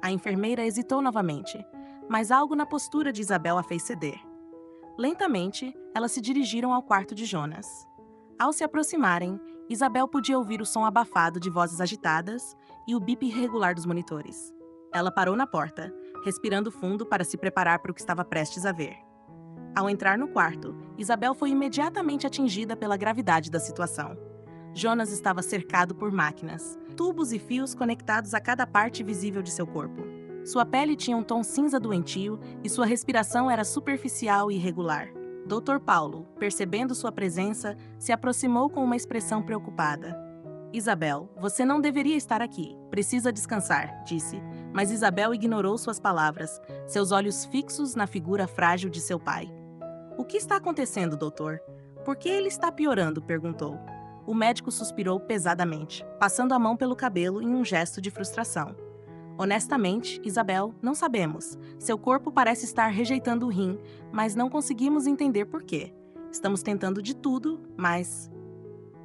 A enfermeira hesitou novamente, mas algo na postura de Isabel a fez ceder. Lentamente, elas se dirigiram ao quarto de Jonas. Ao se aproximarem, Isabel podia ouvir o som abafado de vozes agitadas e o bip irregular dos monitores. Ela parou na porta, respirando fundo para se preparar para o que estava prestes a ver. Ao entrar no quarto, Isabel foi imediatamente atingida pela gravidade da situação. Jonas estava cercado por máquinas, tubos e fios conectados a cada parte visível de seu corpo. Sua pele tinha um tom cinza doentio e sua respiração era superficial e irregular. Dr. Paulo, percebendo sua presença, se aproximou com uma expressão preocupada. "Isabel, você não deveria estar aqui. Precisa descansar", disse, mas Isabel ignorou suas palavras, seus olhos fixos na figura frágil de seu pai. "O que está acontecendo, doutor? Por que ele está piorando?", perguntou. O médico suspirou pesadamente, passando a mão pelo cabelo em um gesto de frustração. "Honestamente, Isabel, não sabemos. Seu corpo parece estar rejeitando o rim, mas não conseguimos entender por quê. Estamos tentando de tudo, mas..."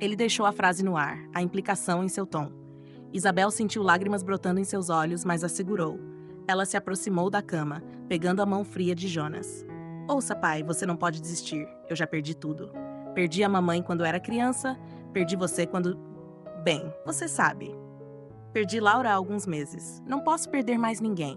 Ele deixou a frase no ar, a implicação em seu tom. Isabel sentiu lágrimas brotando em seus olhos, mas a segurou. Ela se aproximou da cama, pegando a mão fria de Jonas. "Ouça, pai, você não pode desistir. Eu já perdi tudo. Perdi a mamãe quando era criança, perdi você quando... Bem, você sabe. Perdi Laura há alguns meses. Não posso perder mais ninguém",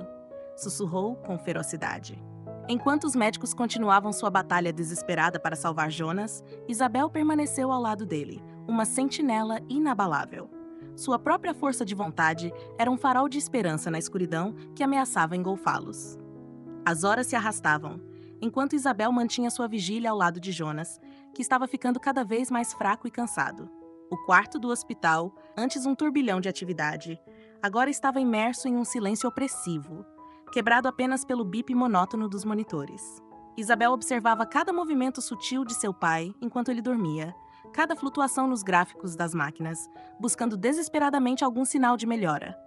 sussurrou com ferocidade. Enquanto os médicos continuavam sua batalha desesperada para salvar Jonas, Isabel permaneceu ao lado dele, uma sentinela inabalável. Sua própria força de vontade era um farol de esperança na escuridão que ameaçava engolfá-los. As horas se arrastavam, enquanto Isabel mantinha sua vigília ao lado de Jonas, que estava ficando cada vez mais fraco e cansado. O quarto do hospital, antes um turbilhão de atividade, agora estava imerso em um silêncio opressivo, quebrado apenas pelo bip monótono dos monitores. Isabel observava cada movimento sutil de seu pai enquanto ele dormia, cada flutuação nos gráficos das máquinas, buscando desesperadamente algum sinal de melhora.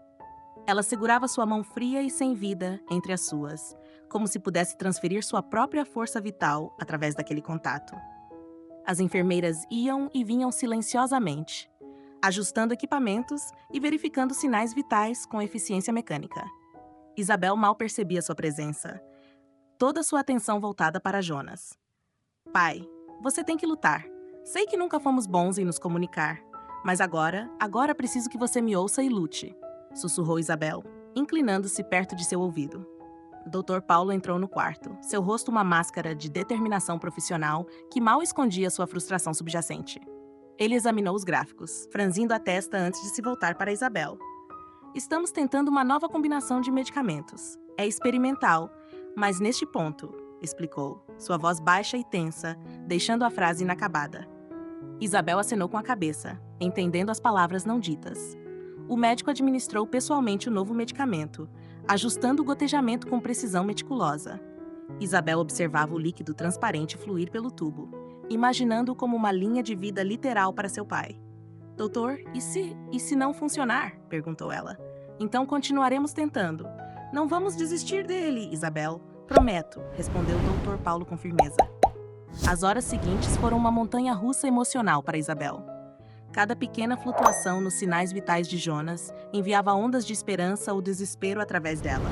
Ela segurava sua mão fria e sem vida entre as suas, como se pudesse transferir sua própria força vital através daquele contato. As enfermeiras iam e vinham silenciosamente, ajustando equipamentos e verificando sinais vitais com eficiência mecânica. Isabel mal percebia sua presença, toda sua atenção voltada para Jonas. "Pai, você tem que lutar. Sei que nunca fomos bons em nos comunicar, mas agora preciso que você me ouça e lute", sussurrou Isabel, inclinando-se perto de seu ouvido. Dr. Paulo entrou no quarto, seu rosto uma máscara de determinação profissional que mal escondia sua frustração subjacente. Ele examinou os gráficos, franzindo a testa antes de se voltar para Isabel. "Estamos tentando uma nova combinação de medicamentos. É experimental, mas neste ponto", explicou, sua voz baixa e tensa, deixando a frase inacabada. Isabel acenou com a cabeça, entendendo as palavras não ditas. O médico administrou pessoalmente o novo medicamento, ajustando o gotejamento com precisão meticulosa. Isabel observava o líquido transparente fluir pelo tubo, imaginando-o como uma linha de vida literal para seu pai. Doutor, e se não funcionar? Perguntou ela. Então continuaremos tentando. Não vamos desistir dele, Isabel. Prometo, respondeu o Dr. Paulo com firmeza. As horas seguintes foram uma montanha-russa emocional para Isabel. Cada pequena flutuação nos sinais vitais de Jonas enviava ondas de esperança ou desespero através dela.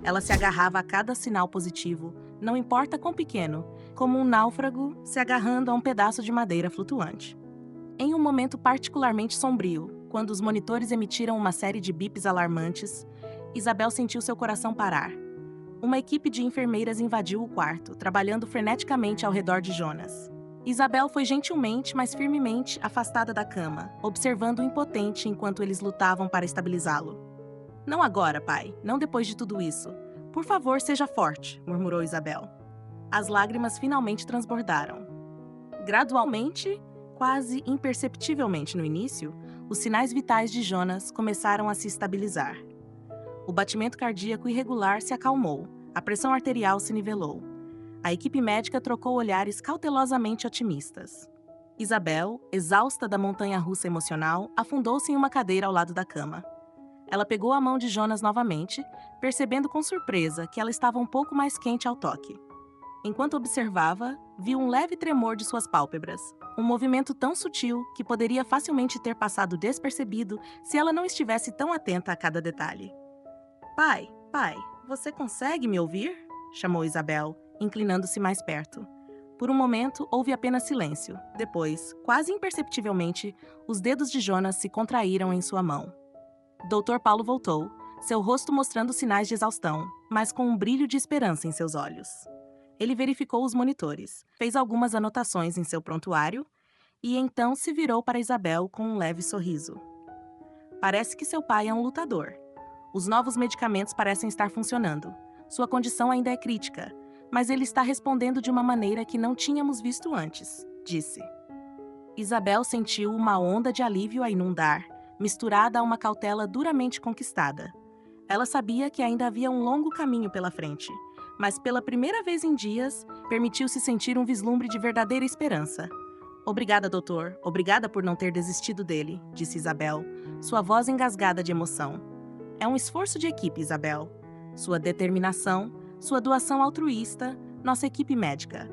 Ela se agarrava a cada sinal positivo, não importa quão pequeno, como um náufrago se agarrando a um pedaço de madeira flutuante. Em um momento particularmente sombrio, quando os monitores emitiram uma série de bips alarmantes, Isabel sentiu seu coração parar. Uma equipe de enfermeiras invadiu o quarto, trabalhando freneticamente ao redor de Jonas. Isabel foi gentilmente, mas firmemente afastada da cama, observando impotente enquanto eles lutavam para estabilizá-lo. Não agora, pai, não depois de tudo isso. Por favor, seja forte, murmurou Isabel. As lágrimas finalmente transbordaram. Gradualmente, quase imperceptivelmente no início, os sinais vitais de Jonas começaram a se estabilizar. O batimento cardíaco irregular se acalmou, a pressão arterial se nivelou. A equipe médica trocou olhares cautelosamente otimistas. Isabel, exausta da montanha-russa emocional, afundou-se em uma cadeira ao lado da cama. Ela pegou a mão de Jonas novamente, percebendo com surpresa que ela estava um pouco mais quente ao toque. Enquanto observava, viu um leve tremor de suas pálpebras, um movimento tão sutil que poderia facilmente ter passado despercebido se ela não estivesse tão atenta a cada detalhe. Pai, você consegue me ouvir? Chamou Isabel, inclinando-se mais perto. Por um momento, houve apenas silêncio. Depois, quase imperceptivelmente, os dedos de Jonas se contraíram em sua mão. Dr. Paulo voltou, seu rosto mostrando sinais de exaustão, mas com um brilho de esperança em seus olhos. Ele verificou os monitores, fez algumas anotações em seu prontuário e então se virou para Isabel com um leve sorriso. Parece que seu pai é um lutador. Os novos medicamentos parecem estar funcionando. Sua condição ainda é crítica, mas ele está respondendo de uma maneira que não tínhamos visto antes, disse. Isabel sentiu uma onda de alívio a inundar, misturada a uma cautela duramente conquistada. Ela sabia que ainda havia um longo caminho pela frente, mas pela primeira vez em dias, permitiu-se sentir um vislumbre de verdadeira esperança. Obrigada, doutor. Obrigada por não ter desistido dele, disse Isabel, sua voz engasgada de emoção. É um esforço de equipe, Isabel. Sua determinação, sua doação altruísta, nossa equipe médica.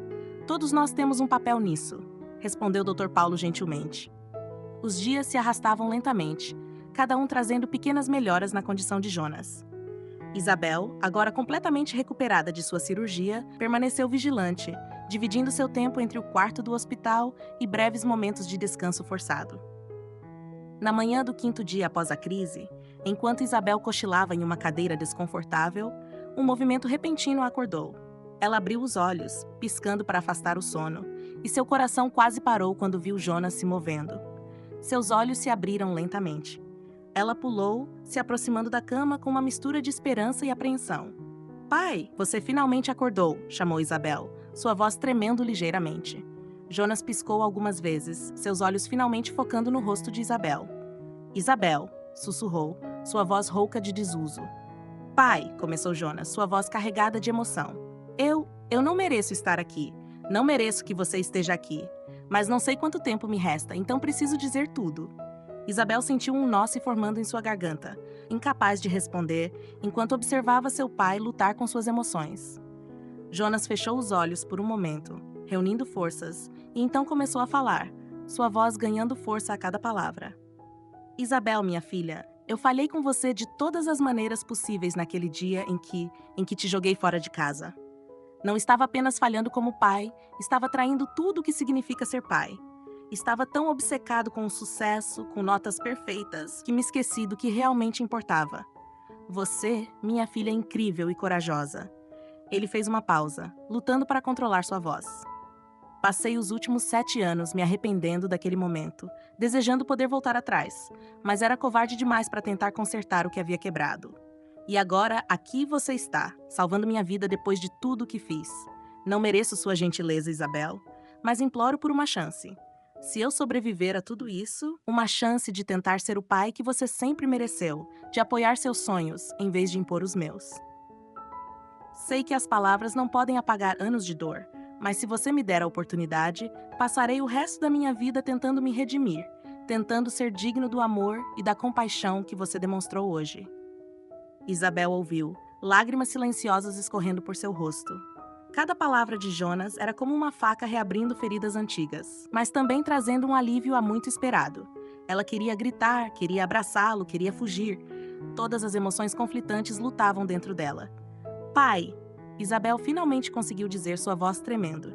Todos nós temos um papel nisso, respondeu Dr. Paulo gentilmente. Os dias se arrastavam lentamente, cada um trazendo pequenas melhoras na condição de Jonas. Isabel, agora completamente recuperada de sua cirurgia, permaneceu vigilante, dividindo seu tempo entre o quarto do hospital e breves momentos de descanso forçado. Na manhã do 5º dia após a crise, enquanto Isabel cochilava em uma cadeira desconfortável, um movimento repentino a acordou. Ela abriu os olhos, piscando para afastar o sono, e seu coração quase parou quando viu Jonas se movendo. Seus olhos se abriram lentamente. Ela pulou, se aproximando da cama com uma mistura de esperança e apreensão. Pai, você finalmente acordou, chamou Isabel, sua voz tremendo ligeiramente. Jonas piscou algumas vezes, seus olhos finalmente focando no rosto de Isabel. Isabel, sussurrou, sua voz rouca de desuso. Pai, começou Jonas, sua voz carregada de emoção. Eu não mereço estar aqui. Não mereço que você esteja aqui. Mas não sei quanto tempo me resta, então preciso dizer tudo. Isabel sentiu um nó se formando em sua garganta, incapaz de responder, enquanto observava seu pai lutar com suas emoções. Jonas fechou os olhos por um momento, reunindo forças, e então começou a falar, sua voz ganhando força a cada palavra. Isabel, minha filha, eu falhei com você de todas as maneiras possíveis naquele dia em que te joguei fora de casa. Não estava apenas falhando como pai, estava traindo tudo o que significa ser pai. Estava tão obcecado com o sucesso, com notas perfeitas, que me esqueci do que realmente importava. Você, minha filha incrível e corajosa. Ele fez uma pausa, lutando para controlar sua voz. Passei os últimos 7 anos me arrependendo daquele momento, desejando poder voltar atrás, mas era covarde demais para tentar consertar o que havia quebrado. E agora, aqui você está, salvando minha vida depois de tudo o que fiz. Não mereço sua gentileza, Isabel, mas imploro por uma chance. Se eu sobreviver a tudo isso, uma chance de tentar ser o pai que você sempre mereceu, de apoiar seus sonhos, em vez de impor os meus. Sei que as palavras não podem apagar anos de dor, mas se você me der a oportunidade, passarei o resto da minha vida tentando me redimir, tentando ser digno do amor e da compaixão que você demonstrou hoje. Isabel ouviu, lágrimas silenciosas escorrendo por seu rosto. Cada palavra de Jonas era como uma faca reabrindo feridas antigas, mas também trazendo um alívio há muito esperado. Ela queria gritar, queria abraçá-lo, queria fugir. Todas as emoções conflitantes lutavam dentro dela. Pai! Isabel finalmente conseguiu dizer, sua voz tremendo.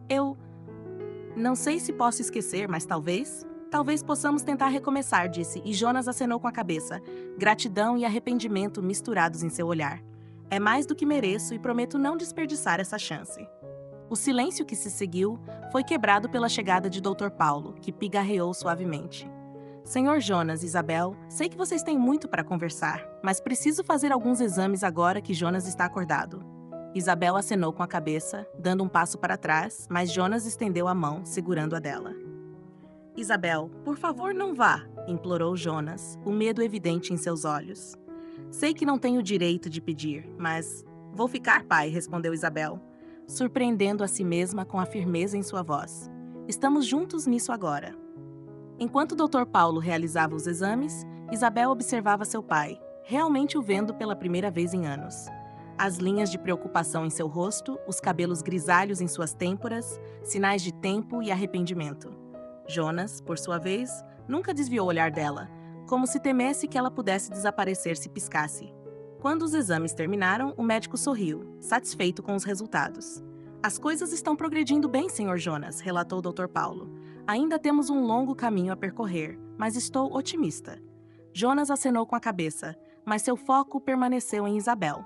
Eu não sei se posso esquecer, mas talvez... Talvez possamos tentar recomeçar, disse, e Jonas acenou com a cabeça. Gratidão e arrependimento misturados em seu olhar. É mais do que mereço e prometo não desperdiçar essa chance. O silêncio que se seguiu foi quebrado pela chegada de Dr. Paulo, que pigarreou suavemente. Senhor Jonas, Isabel, sei que vocês têm muito para conversar, mas preciso fazer alguns exames agora que Jonas está acordado. Isabel acenou com a cabeça, dando um passo para trás, mas Jonas estendeu a mão, segurando a dela. Isabel, por favor, não vá, implorou Jonas, o medo evidente em seus olhos. Sei que não tenho o direito de pedir, mas... Vou ficar, pai, respondeu Isabel, surpreendendo a si mesma com a firmeza em sua voz. Estamos juntos nisso agora. Enquanto o Dr. Paulo realizava os exames, Isabel observava seu pai, realmente o vendo pela primeira vez em anos. As linhas de preocupação em seu rosto, os cabelos grisalhos em suas têmporas, sinais de tempo e arrependimento. Jonas, por sua vez, nunca desviou o olhar dela, como se temesse que ela pudesse desaparecer se piscasse. Quando os exames terminaram, o médico sorriu, satisfeito com os resultados. As coisas estão progredindo bem, Sr. Jonas, relatou o Dr. Paulo. Ainda temos um longo caminho a percorrer, mas estou otimista. Jonas acenou com a cabeça, mas seu foco permaneceu em Isabel.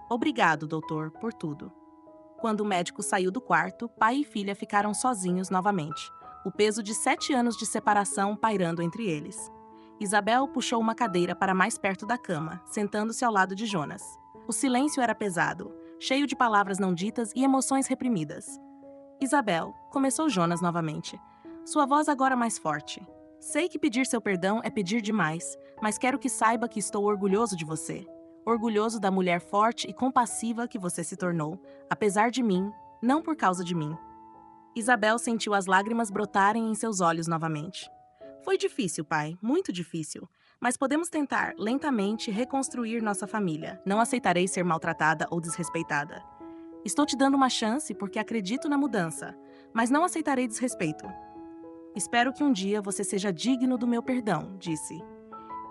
Obrigado, doutor, por tudo. Quando o médico saiu do quarto, pai e filha ficaram sozinhos novamente. O peso de 7 anos de separação pairando entre eles. Isabel puxou uma cadeira para mais perto da cama, sentando-se ao lado de Jonas. O silêncio era pesado, cheio de palavras não ditas e emoções reprimidas. Isabel, começou Jonas novamente. Sua voz agora mais forte. Sei que pedir seu perdão é pedir demais, mas quero que saiba que estou orgulhoso de você. Orgulhoso da mulher forte e compassiva que você se tornou, apesar de mim, não por causa de mim. Isabel sentiu as lágrimas brotarem em seus olhos novamente. Foi difícil, pai, muito difícil. Mas podemos tentar, lentamente, reconstruir nossa família. Não aceitarei ser maltratada ou desrespeitada. Estou te dando uma chance porque acredito na mudança, mas não aceitarei desrespeito. Espero que um dia você seja digno do meu perdão, disse.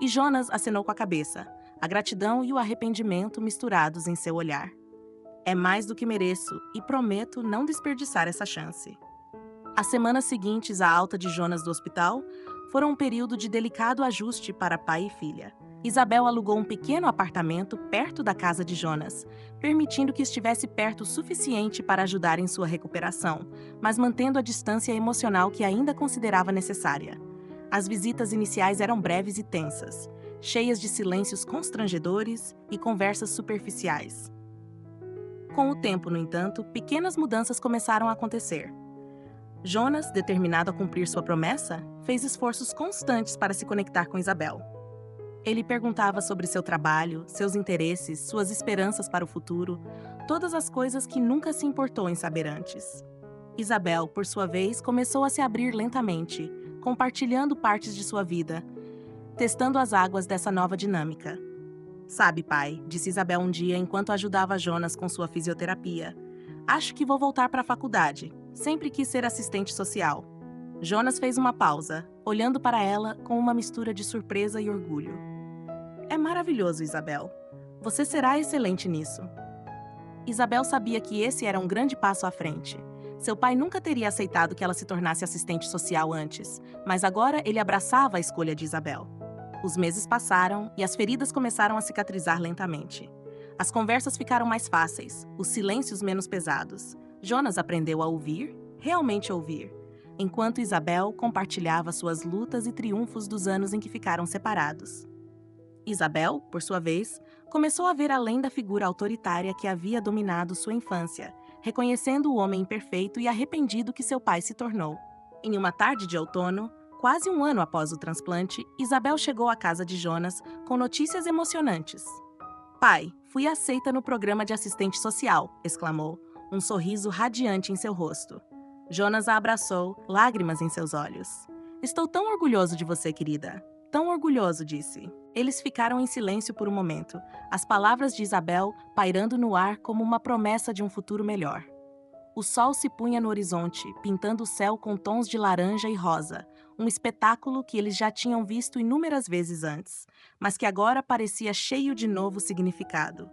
E Jonas acenou com a cabeça, a gratidão e o arrependimento misturados em seu olhar. É mais do que mereço e prometo não desperdiçar essa chance. As semanas seguintes à alta de Jonas do hospital foram um período de delicado ajuste para pai e filha. Isabel alugou um pequeno apartamento perto da casa de Jonas, permitindo que estivesse perto o suficiente para ajudar em sua recuperação, mas mantendo a distância emocional que ainda considerava necessária. As visitas iniciais eram breves e tensas, cheias de silêncios constrangedores e conversas superficiais. Com o tempo, no entanto, pequenas mudanças começaram a acontecer. Jonas, determinado a cumprir sua promessa, fez esforços constantes para se conectar com Isabel. Ele perguntava sobre seu trabalho, seus interesses, suas esperanças para o futuro, todas as coisas que nunca se importou em saber antes. Isabel, por sua vez, começou a se abrir lentamente, compartilhando partes de sua vida, testando as águas dessa nova dinâmica. Sabe, pai, disse Isabel um dia enquanto ajudava Jonas com sua fisioterapia. Acho que vou voltar para a faculdade. Sempre quis ser assistente social. Jonas fez uma pausa, olhando para ela com uma mistura de surpresa e orgulho. É maravilhoso, Isabel. Você será excelente nisso. Isabel sabia que esse era um grande passo à frente. Seu pai nunca teria aceitado que ela se tornasse assistente social antes, mas agora ele abraçava a escolha de Isabel. Os meses passaram e as feridas começaram a cicatrizar lentamente. As conversas ficaram mais fáceis, os silêncios menos pesados. Jonas aprendeu a ouvir, realmente ouvir, enquanto Isabel compartilhava suas lutas e triunfos dos anos em que ficaram separados. Isabel, por sua vez, começou a ver além da figura autoritária que havia dominado sua infância, reconhecendo o homem imperfeito e arrependido que seu pai se tornou. Em uma tarde de outono, quase um ano após o transplante, Isabel chegou à casa de Jonas com notícias emocionantes. Pai, fui aceita no programa de assistente social, exclamou, um sorriso radiante em seu rosto. Jonas a abraçou, lágrimas em seus olhos. Estou tão orgulhoso de você, querida. Tão orgulhoso, disse. Eles ficaram em silêncio por um momento, as palavras de Isabel pairando no ar como uma promessa de um futuro melhor. O sol se punha no horizonte, pintando o céu com tons de laranja e rosa, um espetáculo que eles já tinham visto inúmeras vezes antes, mas que agora parecia cheio de novo significado.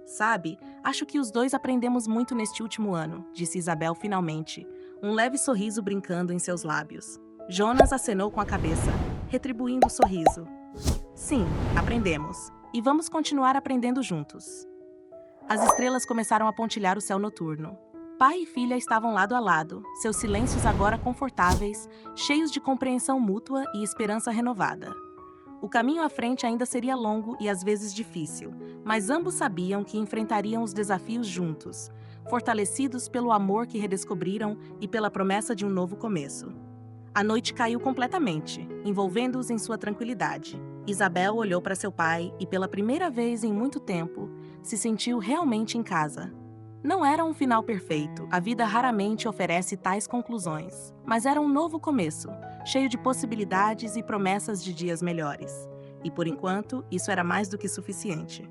Sabe, acho que os dois aprendemos muito neste último ano, disse Isabel finalmente, um leve sorriso brincando em seus lábios. Jonas acenou com a cabeça, retribuindo o sorriso. Sim, aprendemos. E vamos continuar aprendendo juntos. As estrelas começaram a pontilhar o céu noturno. Pai e filha estavam lado a lado, seus silêncios agora confortáveis, cheios de compreensão mútua e esperança renovada. O caminho à frente ainda seria longo e às vezes difícil, mas ambos sabiam que enfrentariam os desafios juntos, fortalecidos pelo amor que redescobriram e pela promessa de um novo começo. A noite caiu completamente, envolvendo-os em sua tranquilidade. Isabel olhou para seu pai e, pela primeira vez em muito tempo, se sentiu realmente em casa. Não era um final perfeito, a vida raramente oferece tais conclusões, mas era um novo começo, cheio de possibilidades e promessas de dias melhores. E por enquanto, isso era mais do que suficiente.